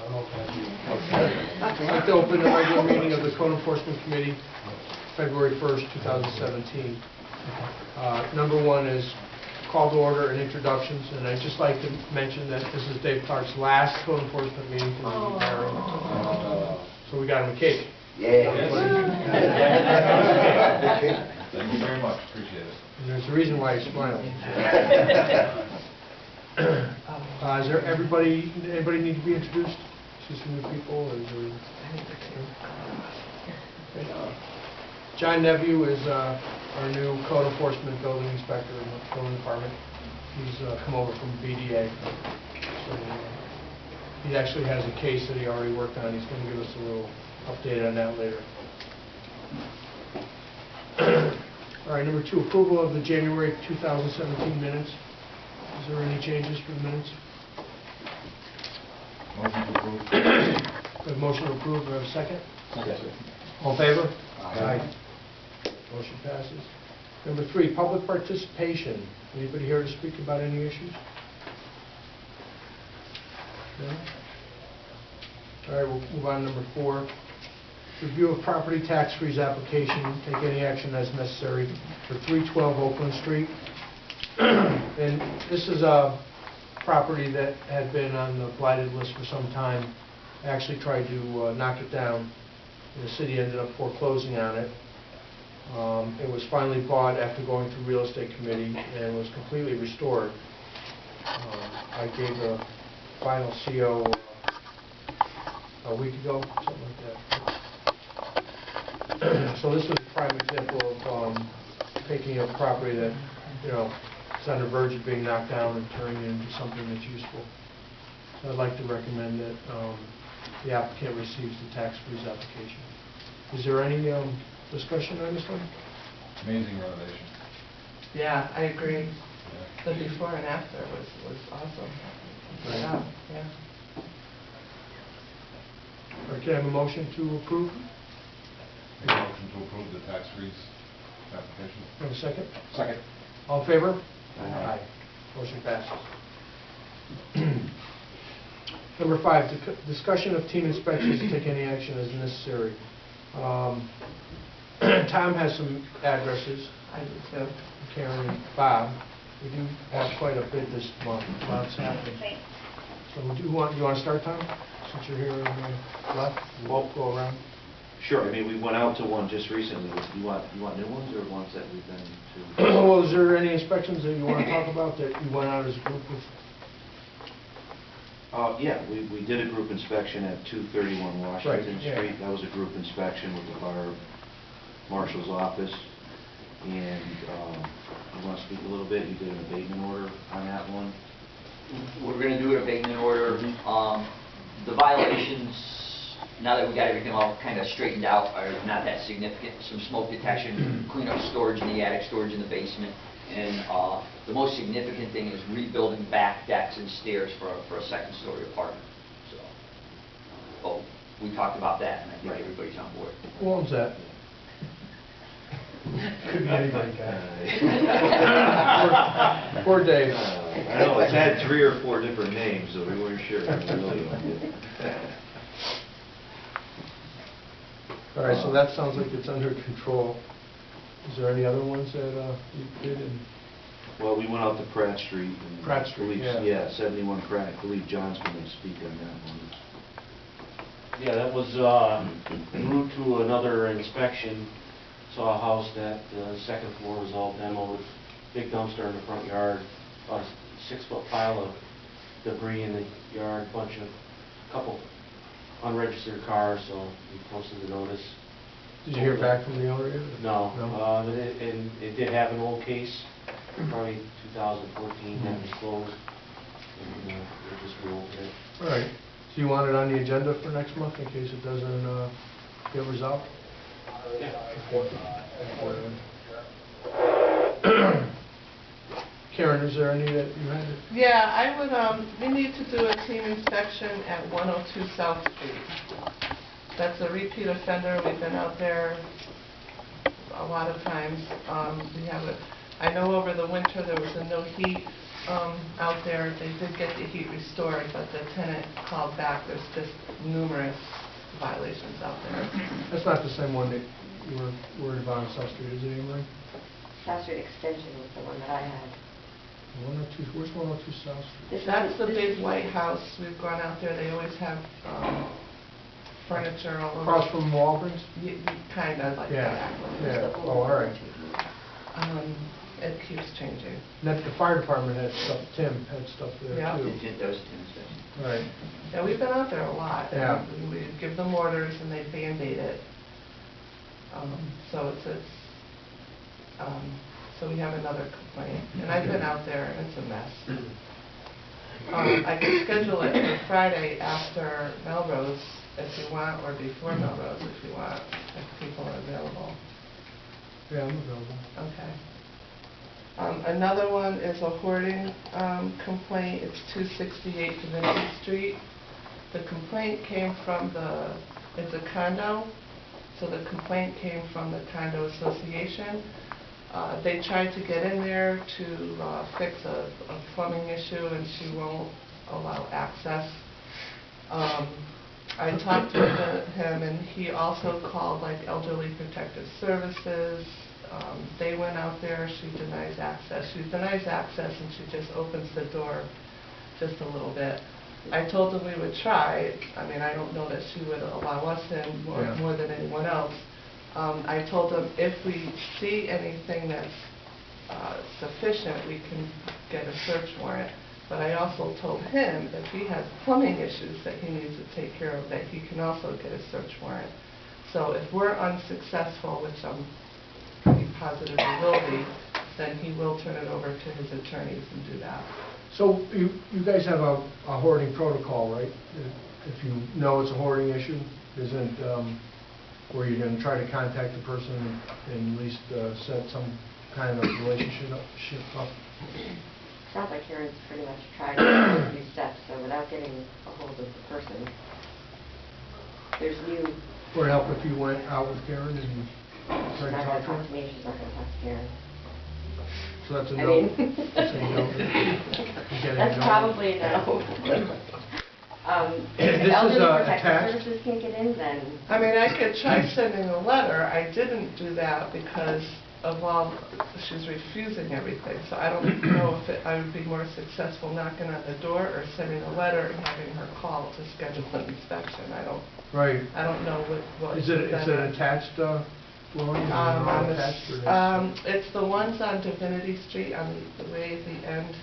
I'd like to open the regular meeting of the Code Enforcement Committee, February 1st, 2017. Number one is call to order and introductions, and I'd just like to mention that this is Dave Clark's last Code Enforcement meeting for the year. So we got him a cake. Yeah. Thank you very much. Appreciate it. And there's a reason why he's smiling. Is there anybody need to be introduced? See some new people? Or is there... John Nephew is our new code enforcement building inspector in the building department. He's come over from BDA. So, he actually has a case that he already worked on. He's going to give us a little update on that later. All right, number two, approval of the January 2017 minutes. Is there any changes for the minutes? Motion to approve. We have motion to approve. Do we have a second? Second. All in favor? Aye. Motion passes. Number three, public participation. Anybody here to speak about any issues? No? All right, we'll move on to number four. Review of property tax freeze application. Take any action as necessary for 312 Oakland Street. And this is a property that had been on the blighted list for some time. I actually tried to knock it down. The city ended up foreclosing on it. It was finally bought after going through real estate committee and was completely restored. I gave a final CO a week ago, something like that. So this was a prime example of taking a property that, you know, is on the verge of being knocked down and turning it into something that's useful. So I'd like to recommend that the applicant receives the tax freeze application. Is there any discussion on this one? Amazing renovation. Yeah, I agree. Yeah. The before and after was awesome. Right. Yeah, yeah. All right, can I have a motion to approve? Make a motion to approve the tax freeze application. Have a second? Second. All in favor? Aye. Motion passes. Number five, discussion of team inspections to take any action as necessary. Tom has some addresses. I do too. Karen and Bob. We do have quite a bit this month. Lots happening. So you want to start, Tom? Since you're here on the left, we'll go around. Sure. I mean, we went out to one just recently. You want new ones or ones that we've been to? Well, is there any inspections that you want to talk about that you went out as a group with? Yeah, we did a group inspection at 231 Washington Right, yeah. Street. That was a group inspection with the fire marshal's office. And you want to speak a little bit? You did an abatement order on that one. We're going to do an abatement order. The violations, now that we got everything all kind of straightened out, are not that significant. Some smoke detection, clean up storage in the attic, storage in the basement, and the most significant thing is rebuilding back decks and stairs for a second-story apartment. So, well, we talked about that, and I think everybody's on board. Who owns that? Could be anybody, guy. Poor Dave. I know, it's had 3 or 4 different names, so we weren't sure. All right, so that sounds like it's under control. Is there any other ones that you did? Well, we went out to Pratt Street. And Pratt Street, yeah. 71 Pratt. I believe John's going to speak on that one. Yeah, that was en route to another inspection. Saw a house that the second floor was all demoed, big dumpster in the front yard, about a 6-foot pile of debris in the yard, couple unregistered cars, so we posted the notice. Did you hear back from the owner yet? No. No? And it did have an old case, probably 2014, that was closed, and we just reopened it. All right. So you want it on the agenda for next month in case it doesn't get resolved? Yeah. Karen, is there any that you had? Yeah, I would, we need to do a team inspection at 102 South Street. That's a repeat offender. We've been out there a lot of times. We have I know over the winter there was a no heat out there. They did get the heat restored, but the tenant called back. There's just numerous violations out there. That's not the same one that you were worried about on South Street, is it, Emery? South Street Extension was the one that I had. 102, where's 102 South Street? That's the big white house. We've gone out there. They always have furniture all over. Across from Walgreens? Kind of like Yeah, that. yeah, oh, all right. It keeps changing. And the fire department had stuff, Tim had stuff there Yeah. too. That was Tim's thing. Right. Yeah, we've been out there a lot. Yeah. And we give them orders and they Band-Aid it. So so we have another complaint. And I've been out there and it's a mess. I can schedule it for Friday after Melrose if you want, or before Melrose if you want, if people are available. Yeah, I'm available. Okay. Another one is a hoarding complaint. It's 268 Divinity Street. The complaint came from it's a condo, so the complaint came from the condo association. They tried to get in there to fix a plumbing issue and she won't allow access. I talked to him and he also called like Elderly Protective Services. They went out there, she denies access. She denies access and she just opens the door just a little bit. I told them we would try. I mean, I don't know that she would allow us in more than anyone else. I told them if we see anything that's sufficient, we can get a search warrant. But I also told him if he has plumbing issues that he needs to take care of, that he can also get a search warrant. So if we're unsuccessful, which I'm pretty positive we will be, then he will turn it over to his attorneys and do that. So you guys have a hoarding protocol, right? If you know it's a hoarding issue, isn't where you're going to try to contact the person and at least set some kind of relationship up? Sounds like Karen's pretty much tried a few steps, so without getting a hold of the person, there's new... Would it help if you went out with Karen and She's tried to not talk going to to her? talk to me, she's not going to talk to Karen. So that's a I no? mean- That's a no? You getting That's a no? probably a no. This If is, Elderly attached? Protective Services can't get in, then... I mean, I could try sending a letter. I didn't do that because of all, she's refusing everything. So I don't know if I would be more successful knocking on the door or sending a letter and having her call to schedule an inspection. Right. I don't know what. Is it attached, flooring? Is it all attached, or is it- It's the ones on Divinity Street on the way at the end.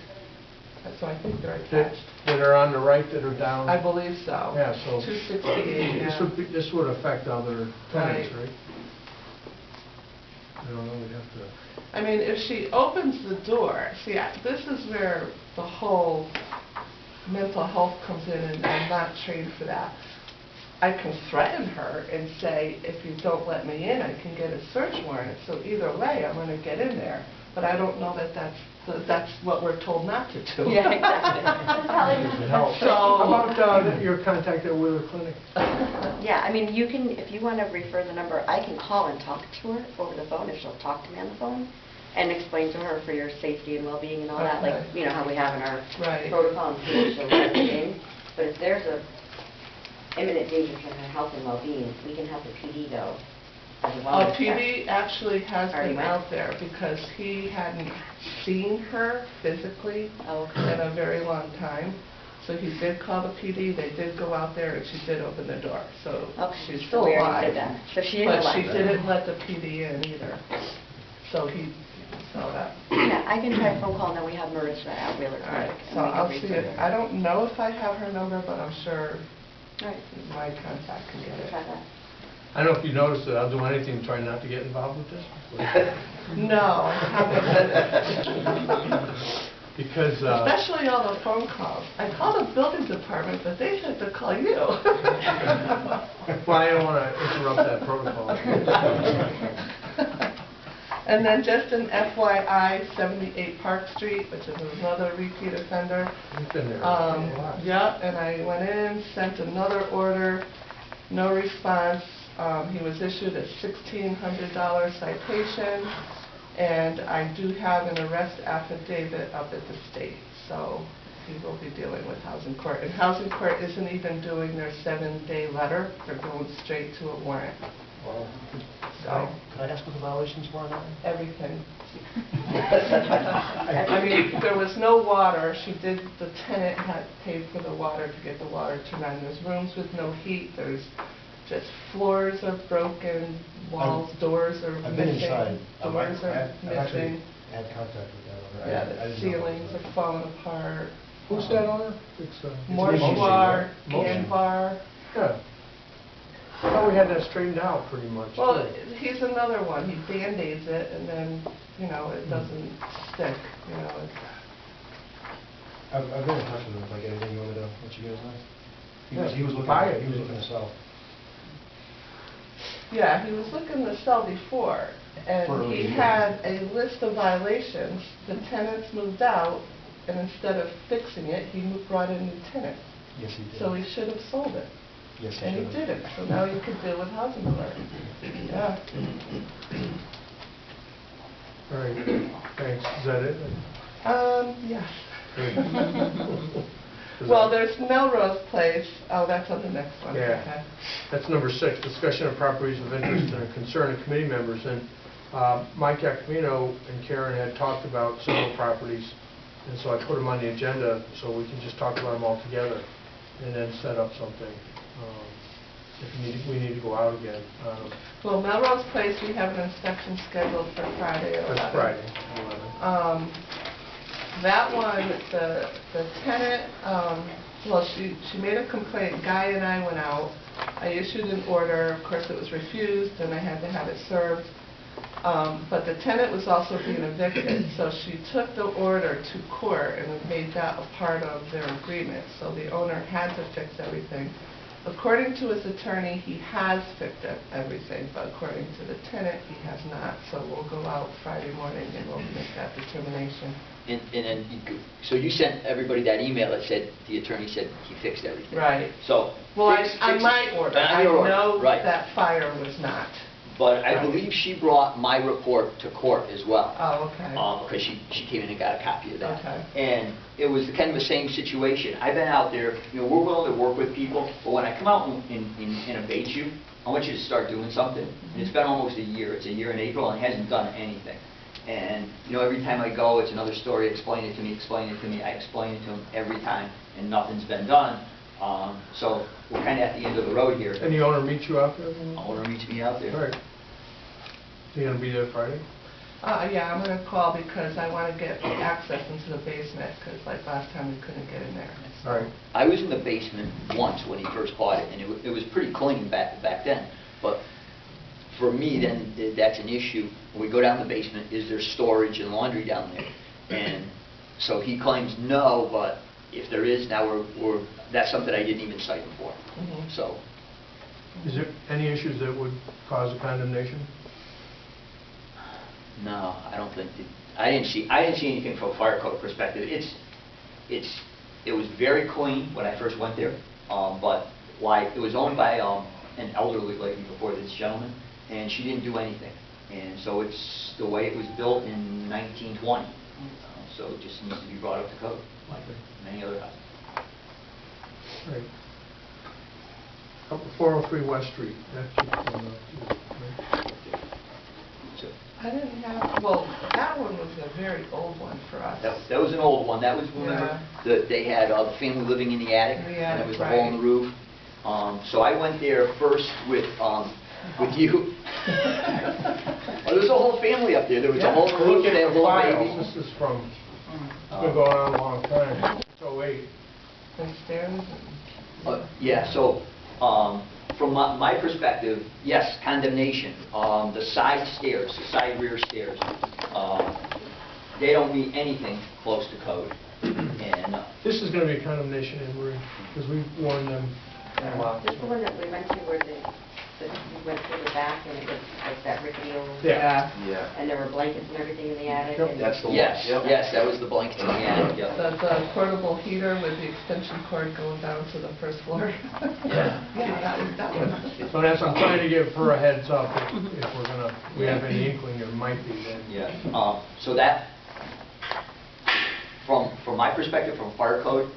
So I think they're that attached. that are on the right that are down? I believe so. Yeah, so 268, yeah. this would affect other tenants, Right. right? I don't know, we'd have to... I mean, if she opens the door, see, this is where the whole mental health comes in, and I'm not trained for that. I can threaten her and say, if you don't let me in, I can get a search warrant. So either way, I'm going to get in there. But I don't know that that's what we're told not to do. Yeah, exactly. That's probably not the How best about your contact at Wheeler Clinic? Yeah, I mean, you can, if you want to refer the number, I can call and talk to her over the phone if she'll talk to me on the phone and explain to her for your safety and well-being and all that, like, Okay. you know, how we have in our Right. protocol and see if she'll let me in. But if there's a imminent danger to her health and well-being, we can have the PD go as a wellness check. PD actually has Already been went? out there because he hadn't seen her physically Oh, okay. in a very long time. So he did call the PD, they did go out there, and she did open the door. So Okay, she's so still we already alive. did that. So she is But alive. she didn't let the PD in either. So that. Yeah, I can try a phone call, and then we have Marissa at Wheeler All right, Clinic. and so we can I'll see refer if, her. I don't know if I have her number, but I'm sure All right, my contact can get we'll it. try that. I don't know if you noticed that I'll do anything to try not to get involved with this. No, I haven't. Because... Especially all the phone calls. I called the building department, but they said to call you. Well, I don't want to interrupt that protocol. And then just an FYI, 78 Park Street, which is another repeat offender. You've been there a lot. Yeah, and I went in, sent another order, no response. He was issued a $1,600 citation, and I do have an arrest affidavit up at the state. so he will be dealing with Housing Court. And Housing Court isn't even doing their 7-day letter, they're going straight to a warrant. Well, So, could I ask what the violations were on that? everything. I mean, there was no water, the tenant had paid for the water to get the water to run. There's rooms with no heat, there's just floors are broken, walls, doors are missing. I've been inside. Doors are I've actually missing. had contact with that owner. Yeah, I the didn't know ceilings about are falling apart. Who's that owner? It's Mortuar, Motion. Ganvar. Yeah. I thought we had that straightened out pretty much. Well, too. he's another one. He Band-Aids it and then, it doesn't stick, I've been in touch with him, like anything you want me to let you guys know? Yeah, He was looking, buy it. he was looking to sell. Yeah, he was looking to sell before, and For he a had a list of violations. The tenants moved out, and instead of fixing it, he brought in a new tenant. Yes, he did. So he should have sold it. Yes, he And he should have. didn't, so now he could deal with Housing Court. Yeah. All right, thanks. Is that it? Yes. Good. Well, there's Melrose Place. Oh, that's on the next one. Yeah. Okay. That's number 6, discussion of properties of interest and concern of committee members. And Mike Acamino and Karen had talked about several properties, and so I put them on the agenda so we can just talk about them all together and then set up something if we need to go out again. Well, Melrose Place, we have an inspection scheduled for Friday at 11. That's Friday, 11. That one, the tenant, well, she made a complaint. Guy and I went out. I issued an order. Of course, it was refused, and I had to have it served. But the tenant was also being evicted, so she took the order to court and made that a part of their agreement. So the owner had to fix everything. According to his attorney, he has fixed everything, but according to the tenant, he has not. So we'll go out Friday morning and we'll make that determination. And then, so you sent everybody that email that said, the attorney said he fixed everything. Right. So. Well, on on my order, I your order, know right. that fire was not. But I Right. believe she brought my report to court as well. Oh, okay. Because she came in and got a copy of that. Okay. And it was kind of the same situation. I've been out there, we're willing to work with people, but when I come out and abate you, I want you to start doing something. And it's been almost a year. It's a year in April, and it hasn't done anything. And, every time I go, it's another story, explain it to me. I explain it to them every time, and nothing's been done. So we're kind of at the end of the road here. And the owner meets you out there? The owner meets me out there. All right. You going to be there Friday? Yeah, I'm going to call because I want to get access into the basement because like last time we couldn't get in there. All right. I was in the basement once when he first bought it, and it was pretty clean back then. But for me, then, that's an issue. When we go down the basement, is there storage and laundry down there? And so he claims no, but if there is, now that's something I didn't even cite him for. Mhm. So. Is there any issues that would cause a condemnation? No, I don't think I didn't see anything from a fire code perspective. It was very clean when I first went there, but it was owned by an elderly lady before this gentleman, and she didn't do anything. And so it's the way it was built in 1920. So it just needs to be brought up to code, like many other houses. All right. 403 West Street. That's just going up, right? So I didn't have, well, that one was a very old one for us. that was an old one. That was, remember, they had the family living in the attic, In the and there attic, was the hole in the roof. So I went there first with you. There was a whole family up there. There was a whole We're roof, looking they had at little files. babies. This is from, it's been going on a long time. It's 08. And stairs and... Yeah, so from my perspective, yes, condemnation. The side stairs, the side rear stairs, they don't meet anything close to code. And This is going to be a condemnation, Anne Marie, because we warned them a lot. This is the one that we went to where we went through the back and it was like that rickety old... Yeah. Yeah. And there were blankets and everything in the attic. Yep. and- That's the one. yes, Yep. yes, that was the blanket in the attic. Yep. The portable heater with the extension cord going down to the first floor. Yeah. Yeah, that one. So that's, I'm trying to give her a heads up if we're going to, we have any inkling there might be then. Yeah. So that from my perspective, from fire code,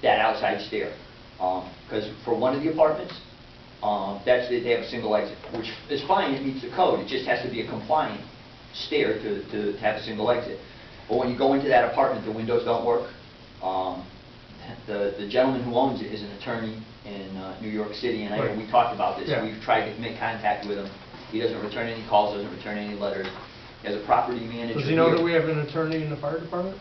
that outside stair. Because for one of the apartments, they have a single exit, which is fine, it meets the code, it just has to be a compliant stair to have a single exit. But when you go into that apartment, the windows don't work. The gentleman who owns it is an attorney in New York City, and I know Right. we talked about this. Yeah. We've tried to make contact with him. He doesn't return any calls, doesn't return any letters. He has a property manager. Does he know here. that we have an attorney in the fire department?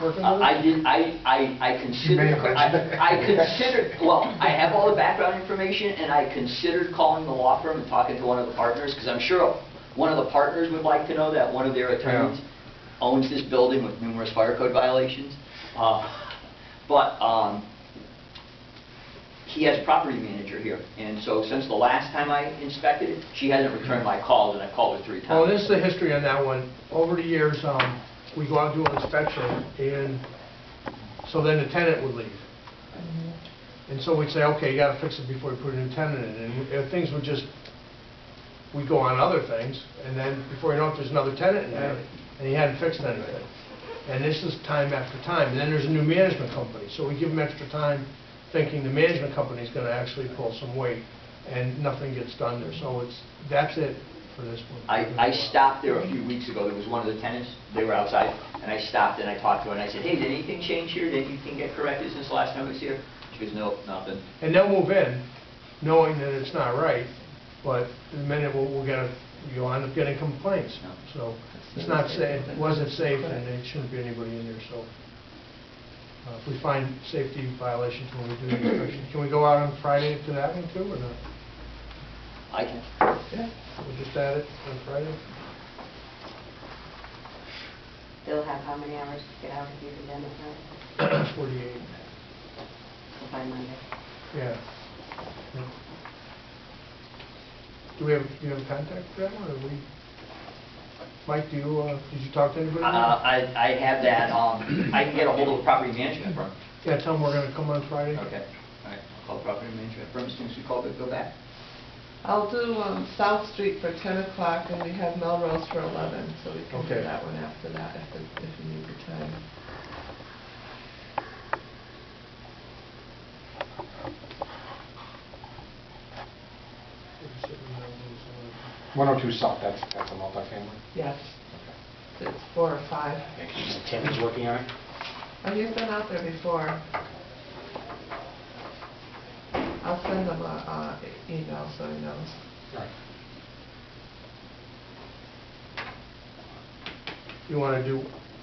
Working with I us? did, I considered, may have mentioned I considered, well, I have all the background information, and I considered calling the law firm and talking to one of the partners, because I'm sure one of the partners would like to know that one of their attorneys owns this building with numerous fire code violations. But he has a property manager here, and so since the last time I inspected it, she hasn't returned my calls, and I called her 3 times. Well, this is the history on that one. Over the years, we go out and do an inspection, and so then the tenant would leave. And so we'd say, okay, you gotta fix it before you put a new tenant in, and things would just, we'd go on other things, and then before you know it, there's another tenant in there, and he hadn't fixed anything. And this is time after time, and then there's a new management company, so we give them extra time, thinking the management company's gonna actually pull some weight, and nothing gets done there, so that's it for this one. I stopped there a few weeks ago, there was one of the tenants, they were outside, and I stopped and I talked to her, and I said, hey, did anything change here? Did anything get corrected since the last time I was here? She goes, nope, nothing. And they'll move in, knowing that it's not right, but the minute you'll end up getting complaints. No. So it's not safe, it wasn't safe, and there shouldn't be anybody in there, so. If we find safety violations when we do the inspection, can we go out on Friday to that one too, or not? I can. Yeah. We'll just add it on Friday? They'll have how many hours to get out if you condemn it, 48, so by Monday? yeah. Yeah. Do you have a contact for that one, or we? Mike, did you talk to anybody? I have that, I can get a hold of the property management firm. Yeah, tell them we're gonna come on Friday. Okay, all right, I'll call the property management firm as soon as we call it, go back. I'll do South Street for 10 o'clock, and we have Melrose for 11, so we can do Okay. that one after that if you need the time. Yeah. 102 South, that's a multifamily? Yes. It's 4 or 5. Tim is working on it? Oh, he's been out there before. I'll send him a email so he knows. All right. You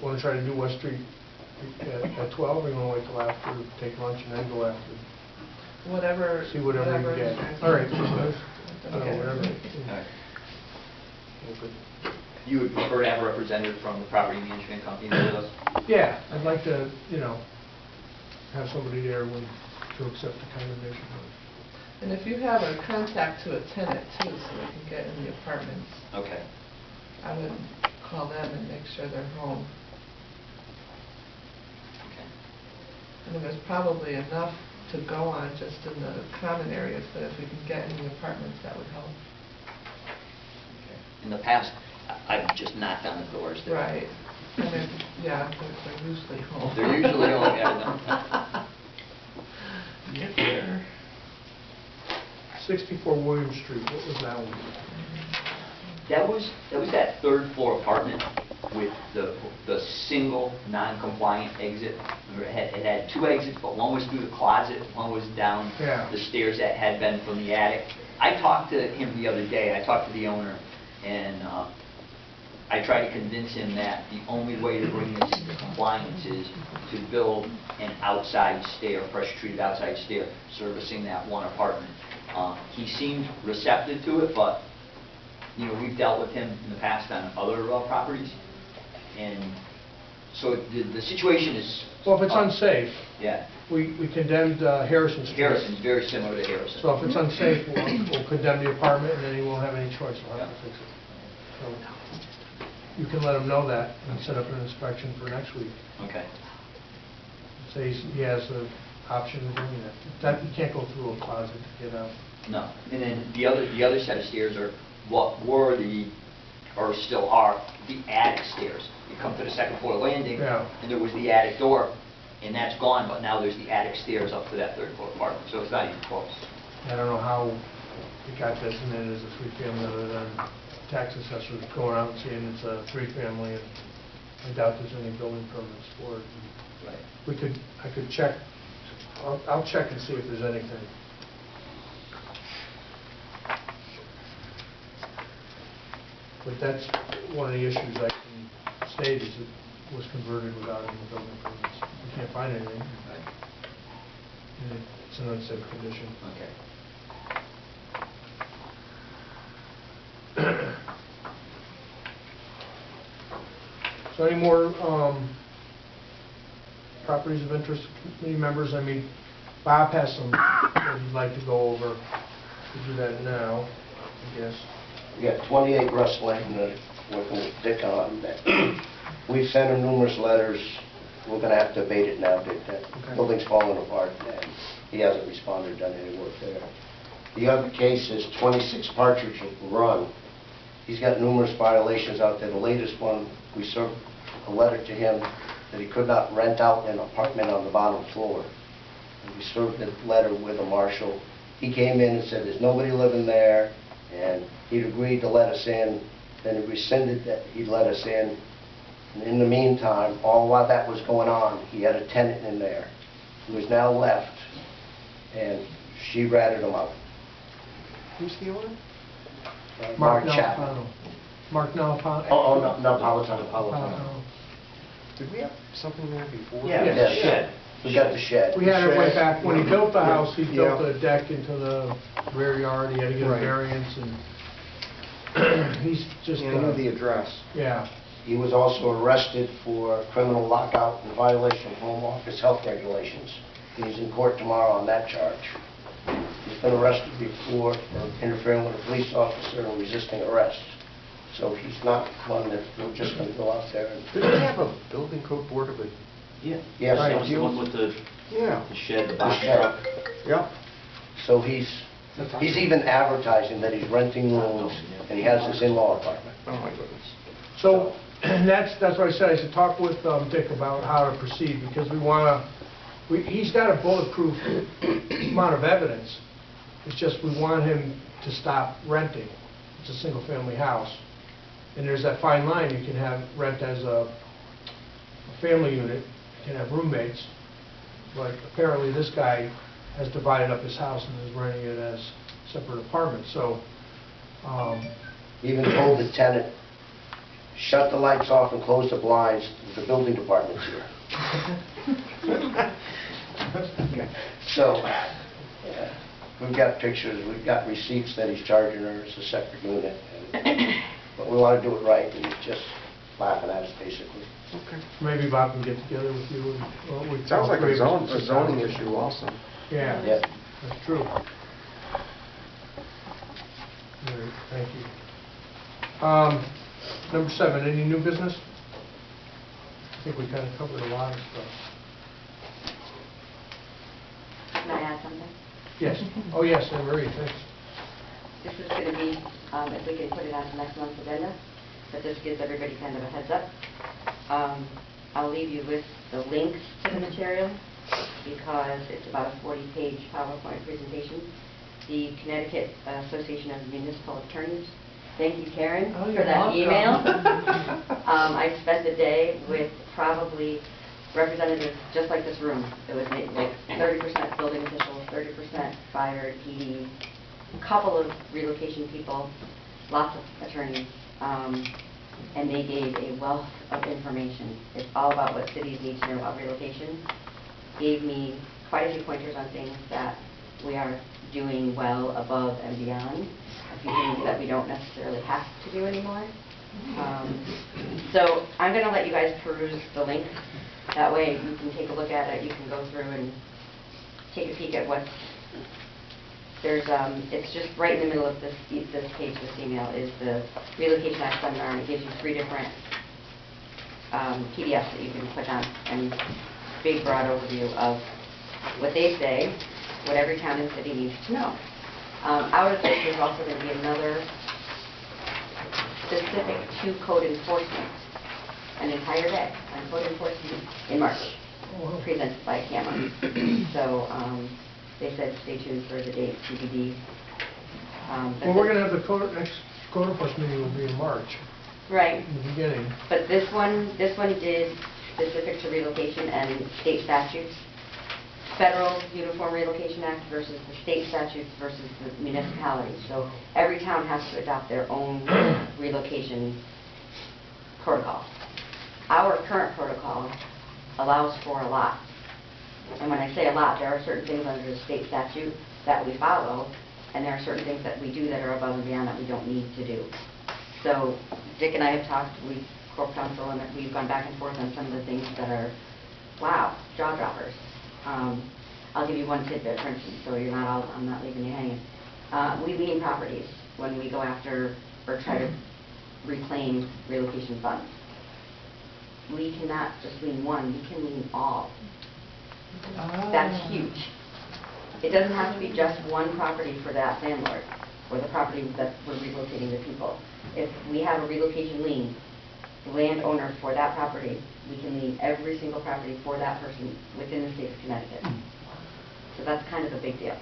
wanna try to do West Street at 12, or you wanna wait till after, take lunch and then go after? Whatever. See whatever you you get. guys All right. want. Okay. Whatever. All right. Okay. You would prefer to have a representative from the property management company there with us? Yeah, I'd like to, have somebody there to accept the condemnation. And if you have a contact to a tenant too, so they can get in the apartments, Okay. I would call them and make sure they're home. Okay. I mean, there's probably enough to go on just in the common areas, but if we can get in the apartments, that would help. In the past, I've just knocked on the doors there. Right. And then, yeah, they're usually home. They're usually home, yeah. Get there. 64 William Street, what was that one? That was that third floor apartment with the single non-compliant exit. Remember, it had 2 exits, but one was through the closet, one was down Yeah. the stairs that had been from the attic. I talked to him the other day, I talked to the owner, and I tried to convince him that the only way to bring this into compliance is to build an outside stair, pressure-treated outside stair, servicing that one apartment. He seemed receptive to it, but, we've dealt with him in the past on other properties, and so the situation is... Well, if it's unsafe, Yeah, we condemned Harrison Street. Harrison's very similar to Harrison. So if it's unsafe, we'll condemn the apartment, and then he won't have any choice, we'll have to fix it. So you can let him know that, and set up an inspection for next week. Okay. Say he has the option of doing that. You can't go through a closet to get out. No. And then the other set of stairs are what were the or still are, the attic stairs. You come to the second floor landing, Yeah. and there was the attic door, and that's gone, but now there's the attic stairs up to that third floor apartment, so it's not even close. I don't know how it got designated as a three-family other than tax assessors going out and seeing it's a three-family, and I doubt there's any building permits for it. Right. I could check, I'll check and see if there's anything. But that's one of the issues I can state, is it was converted without any building permits. We can't find anything, and it's an unsafe condition. Okay. So any more properties of interest, committee members? I mean, Bob has some that he'd like to go over. We'll do that now, I guess. We got 28 Russ Lane working with Dick on that. We've sent him numerous letters. We're going to have to abate it now. That building's falling apart, and he hasn't responded, done any work there. The other case is 26 Partridge Run. He's got numerous violations out there. The latest one, we served a letter to him that he could not rent out an apartment on the bottom floor. And we served the letter with a marshal. He came in and said there's nobody living there, and he'd agreed to let us in. Then he rescinded that he'd let us in. And in the meantime, all while that was going on, he had a tenant in there who has now left, and she ratted him out. Who's the owner? Mark Nalapano. Chapman. Mark Nalapano. Oh, no, Napolitano. Did we have something there before? Yeah, Yes. the shed. We got the shed. We had it way back, when he built the Yeah. house, he built Yeah. a deck into the rear yard, he had to get a Right. variance, and he's just, Yeah, I knew the address. yeah. He was also arrested for criminal lockout in violation of home office health regulations. He's in court tomorrow on that charge. He's been arrested before for interfering with a police officer and resisting arrest. So he's not one that we're just going to go out there and... Did we have a building code board of it? Yeah. Yes, That right. was the one with the Yeah. shed, the The box shed. truck. Yeah. So he's even advertising that he's renting rooms, and he has his in-law apartment. Oh, my goodness. So, that's what I said, I said, talk with Dick about how to proceed, because we want to, he's got a bulletproof amount of evidence. It's just we want him to stop renting. It's a single-family house. And there's that fine line, you can have rent as a family unit, you can have roommates, but apparently this guy has divided up his house and is renting it as separate apartments, so, He even told the tenant, shut the lights off and close the blinds, the building department's here. So, yeah, we've got pictures, we've got receipts that he's charging her as a separate unit, but we want to do it right, and he's just laughing at us, basically. Okay. maybe Bob can get together with you and... well, we- Sounds like all a three of us can sit down. zoning issue also. Yeah, Yeah. that's true. All right, thank you. Number 7, any new business? I think we kind of covered a lot of stuff. Can I add something? Yes. Oh, yes, Anne Marie, thanks. This is going to be, if we can put it on the next month's agenda, but this gives everybody kind of a heads up. I'll leave you with the links to the material because it's about a 40-page PowerPoint presentation. The Connecticut Association of Municipal Attorneys. Thank you, Karen, Oh, for you're that welcome. email. I spent the day with probably representatives just like this room. It was like 30% building officials, 30% fire, PD, a couple of relocation people, lots of attorneys, and they gave a wealth of information. It's all about what cities need to know about relocation. Gave me quite a few pointers on things that we are doing well above and beyond, a few things that we don't necessarily have to do anymore. So I'm going to let you guys peruse the link. That way you can take a look at it, you can go through and take a peek at what's, it's just right in the middle of this page, this email, is the Relocation Act seminar, and it gives you 3 different PDFs that you can click on, and big broad overview of what they say, what every town and city needs to know. Out of this, there's also going to be another specific to code enforcement, an entire day on code enforcement in March, presented by CAMA. So they said stay tuned for the date, TBD. Well, we're going to have the next code enforcement meeting will be in March, Right. in the beginning. But this one did specific to relocation and state statutes. Federal Uniform Relocation Act versus the state statutes versus the municipalities. So every town has to adopt their own relocation protocol. Our current protocol allows for a lot. And when I say a lot, there are certain things under the state statute that we follow, and there are certain things that we do that are above and beyond that we don't need to do. So Dick and I have talked, we corp counsel, and we've gone back and forth on some of the things that are, wow, jaw droppers. I'll give you one tidbit, for instance, so you're not all, I'm not leaving you hanging. We lien properties when we go after or try to reclaim relocation funds. We cannot just lien one, we can lien all. That's huge. It doesn't have to be just one property for that landlord or the property that we're relocating the people. If we have a relocation lien, the landowner for that property, we can lien every single property for that person within the state of Connecticut. So that's kind of a big deal.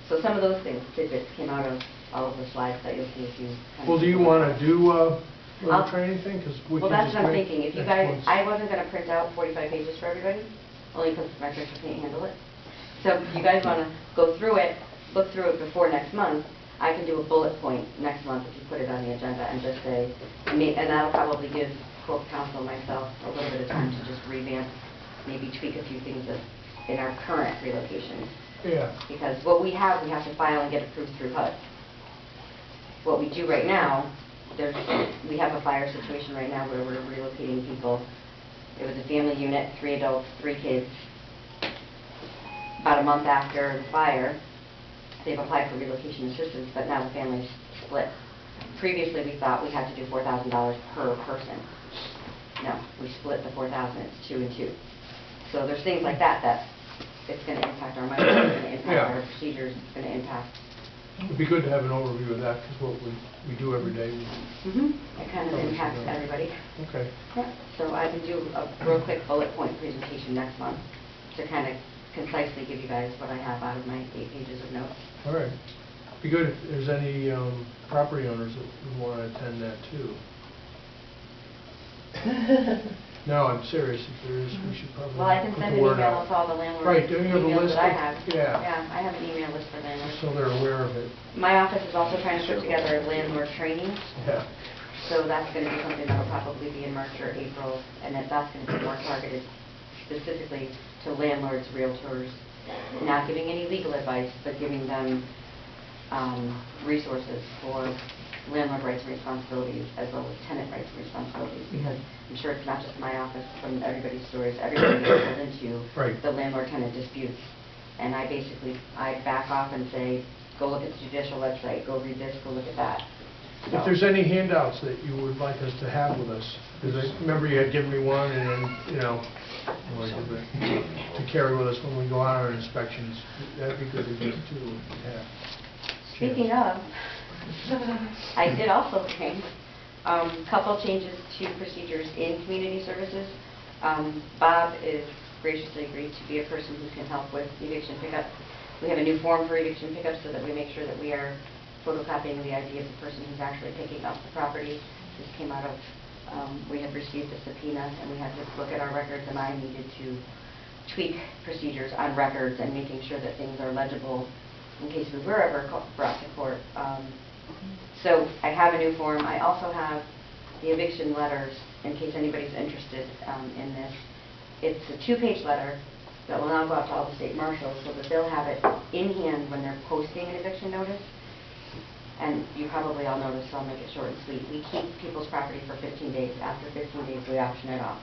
So some of those things, tidbits, came out of all of the slides that you'll see if you... Well, do you want to do a little training thing? Because we Well, can that's just what I'm wait thinking. If you next guys, month's- I wasn't going to print out 45 pages for everybody, only because my printer can't handle it. So if you guys want to go through it, look through it before next month, I can do a bullet point next month if you put it on the agenda and just say, and that'll probably give corp counsel and myself a little bit of time to just revamp, maybe tweak a few things in our current relocations. Yeah. Because what we have to file and get approved through HUD. What we do right now, we have a fire situation right now where we're relocating people. It was a family unit, 3 adults, 3 kids. About a month after the fire, they've applied for relocation assistance, but now the family's split. Previously, we thought we had to do $4,000 per person. No, we split the $4,000, it's 2 and 2. So there's things like that it's going to impact our money, it's going to impact our procedures, it's going to impact. It'd be good to have an overview of that, because what we do every day. It kind of impacts everybody. Okay. Yeah. So I can do a real quick bullet point presentation next month to kind of concisely give you guys what I have out of my 8 pages of notes. All right. Be good if there's any property owners that would want to attend that too. No, I'm serious. If there is, we should probably Well, I can put send the an word email out. with all the landlord Right, do you have a emails list that I of- have. yeah. Yeah, I have an email list for landlords. So they're aware of it. My office is also trying to put together landlord training, Yeah. so that's going to be something that will probably be in March or April, and that's going to be more targeted specifically to landlords, realtors, not giving any legal advice, but giving them resources for landlord rights and responsibilities as well as tenant rights and responsibilities, because I'm sure it's not just my office, from everybody's stories, everybody gets pulled into Right. the landlord-tenant disputes. And I back off and say, go look at the judicial website, go read this, go look at that. So- If there's any handouts that you would like us to have with us, because I remember you had given me one, and then, to carry with us when we go on our inspections, that'd be good to get too. Yeah. Speaking of, I did also change a couple changes to procedures in community services. Bob is graciously agreed to be a person who can help with eviction pickup. We have a new form for eviction pickup so that we make sure that we are photocopying the ID of the person who's actually picking up the property. This came out of, we had received a subpoena and we had to look at our records, and I needed to tweak procedures on records and making sure that things are legible in case we were ever brought to court. So I have a new form. I also have the eviction letters in case anybody's interested in this. It's a 2-page letter that will now go out to all the state marshals so that they'll have it in hand when they're posting an eviction notice. And you probably all know this, so I'll make it short and sweet. We keep people's property for 15 days. After 15 days, we auction it off.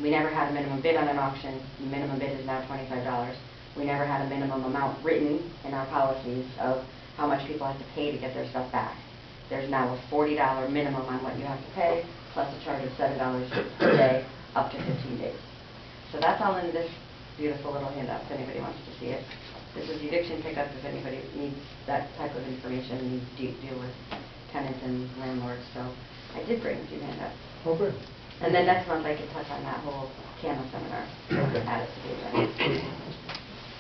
We never had a minimum bid on an auction. The minimum bid is now $25. We never had a minimum amount written in our policies of how much people have to pay to get their stuff back. There's now a $40 minimum on what you have to pay, plus a charge of $7 per day, up to 15 days. So that's all in this beautiful little handout, if anybody wants to see it. This is eviction pickup if anybody needs that type of information and needs to deal with tenants and landlords, so I did bring a few handouts. Oh, good. And then next month I can touch on that whole CAMA seminar, Okay. add it to the agenda.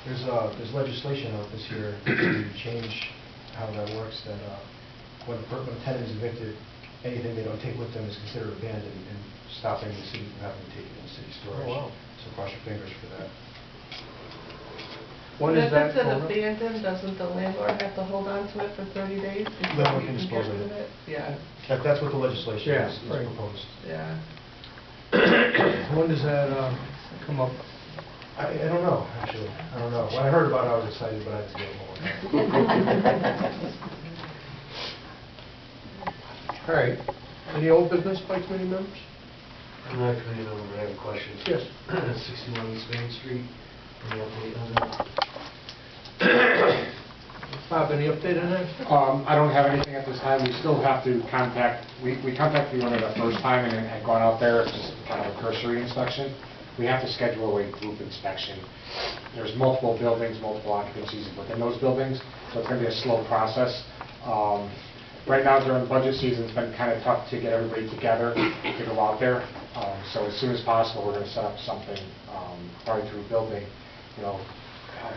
There's legislation out this year to change how that works, that when a tenant is evicted, anything they don't take with them is considered abandoned and stopping the city from having to take it in city storage. Oh, wow. So cross your fingers for that. When But is that? if it's an Mona? abandoned, doesn't the landlord have to hold on to it for 30 days before Landlord we can can dispose get of rid of it. it? Yeah, That's what the legislation Yeah, is right. proposed. yeah. When does that come up? I don't know, actually. I don't know. When I heard about it, I was excited, but I had to get more. All right. Any old business by committee members? I'm not committee member, but I have a question. Yes. 61 East Main Street, any update on that? Bob, any update on that? I don't have anything at this time. We still have to contact, we contacted the owner the first time and had gone out there. It's just kind of a cursory inspection. We have to schedule a group inspection. There's multiple buildings, multiple occupancies within those buildings, so it's going to be a slow process. Right now during budget season, it's been kind of tough to get everybody together to go out there. So as soon as possible, we're going to set up something, probably through building,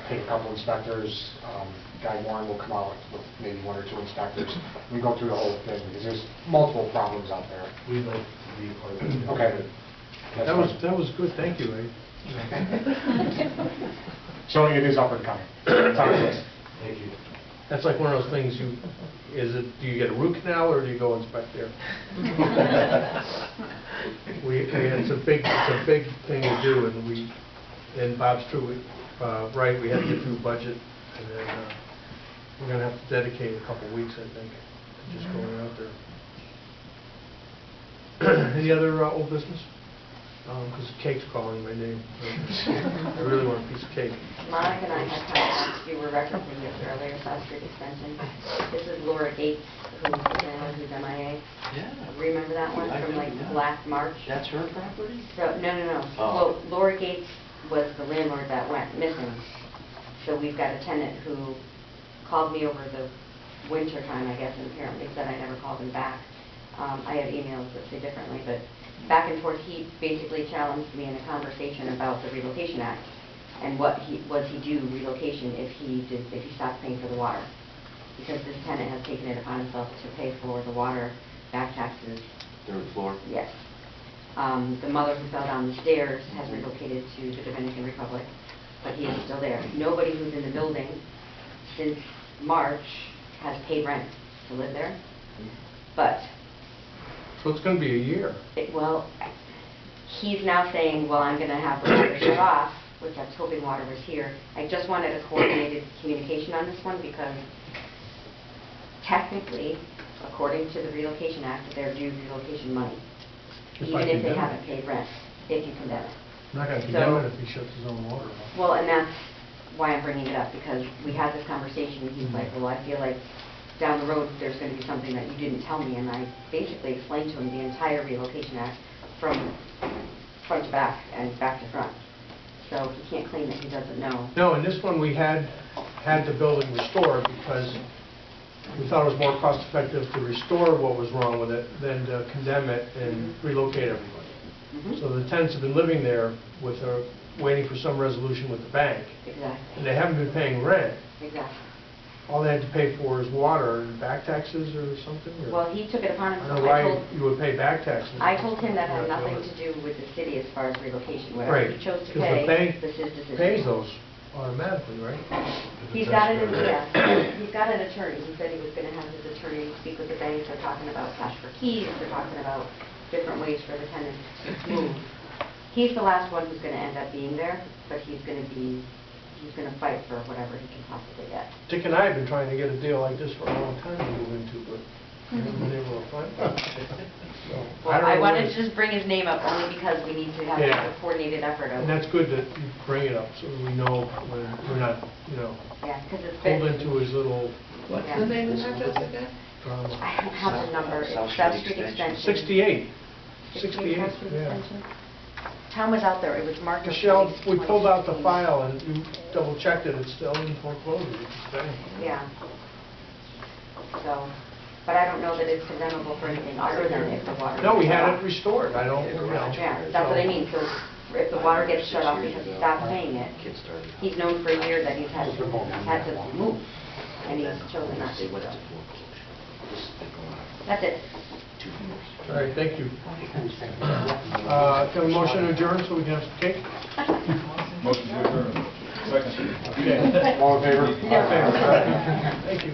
take a couple inspectors. Guy Warren will come out with maybe 1 or 2 inspectors. We go through the whole thing because there's multiple problems out there. We'd like to be a part of it. Okay. That was good, thank you, Ray. So it is up and coming. It's on the list. Thank you. That's like one of those things, do you get a root canal or do you go inspect there? It's a big thing to do, and Bob's true, right, we had to get through budget, and then we're going to have to dedicate a couple weeks, I think, to just going out there. Any other old business? Because cake's calling my name. I really want a piece of cake. Monica and I had contact, you were referencing this earlier, South Street Extension. This is Laura Gates, who's the landlord who's MIA. Yeah. Remember that one I from do, like yeah. Black March? That's her property? So, no. Oh. Well, Laura Gates was the landlord that went missing. So we've got a tenant who called me over the winter time, I guess, and apparently said I never called him back. I have emails that say differently, but back and forth, he basically challenged me in a conversation about the Relocation Act and was he due relocation if he stopped paying for the water, because this tenant has taken it upon himself to pay for the water back taxes. 3rd floor? Yes. The mother who fell down the stairs has relocated to the Dominican Republic, but he is still there. Nobody who's in the building since March has paid rent to live there, but So it's going to be a year. well, he's now saying, well, I'm going to have the water shut off, which I was hoping water was here. I just wanted a coordinated communication on this one because technically, according to the Relocation Act, they're due relocation money, If even I if they condemn it. haven't paid rent, if you condemn it. I'm not going to So- condemn it if he shuts his own water off. Well, and that's why I'm bringing it up, because we had this conversation, and he's like, well, I feel like down the road, there's going to be something that you didn't tell me, and I basically explained to him the entire Relocation Act from front to back and back to front. So he can't claim that he doesn't know. No, in this one, we had the building restored because we thought it was more cost-effective to restore what was wrong with it than to condemn it and relocate everybody. Mhm. So the tenants have been living there waiting for some resolution with the bank, Exactly, and they haven't been paying rent. exactly. All they had to pay for is water and back taxes or something? or- Well, he took it upon I don't himself. know why you would pay back taxes. I told him that had Not nothing honest. to do with the city as far as relocation. Whatever Right, he chose to because the pay, bank this is decision. pays those automatically, right? He's got an, he's got an attorney. He said he was going to have his attorney speak with the banks. They're talking about cash for keys. They're talking about different ways for the tenants to move. He's the last one who's going to end up being there, but he's going to fight for whatever he can possibly get. Dick and I have been trying to get a deal like this for a long time to move into, but we haven't been able to find one. So, Well, don't I know wanted what to just bring his name up only because we need to have Yeah. a coordinated effort of, And that's good that you bring it up, so we know when we're not, yeah, because it's pulled been, into his little What's Yeah. the name and address again? drama. I don't have the number, it's South South Street Street Extension. Extension. 68. 68 68, South Street yeah. Extension. Tom was out there, it was March of Michelle, we 2016. pulled out the file and you double-checked it, it's still in foreclosure, which is bad. Yeah. So, but I don't know that it's condemnable for anything other than if the water... No, we gets had shut it off. restored, I don't, you know. Yeah, that's what I mean, so if the water gets shut off because he stopped paying it, Kids started. he's known for a year that he's had to move, and he's chosen not to. They went so. to foreclosure. This has been going on That's it. 2 years. All right, thank you. Can I have a motion to adjourn so we can have some cake? Motion to adjourn. Second. Okay. All in favor? All in favor? All right. Thank you.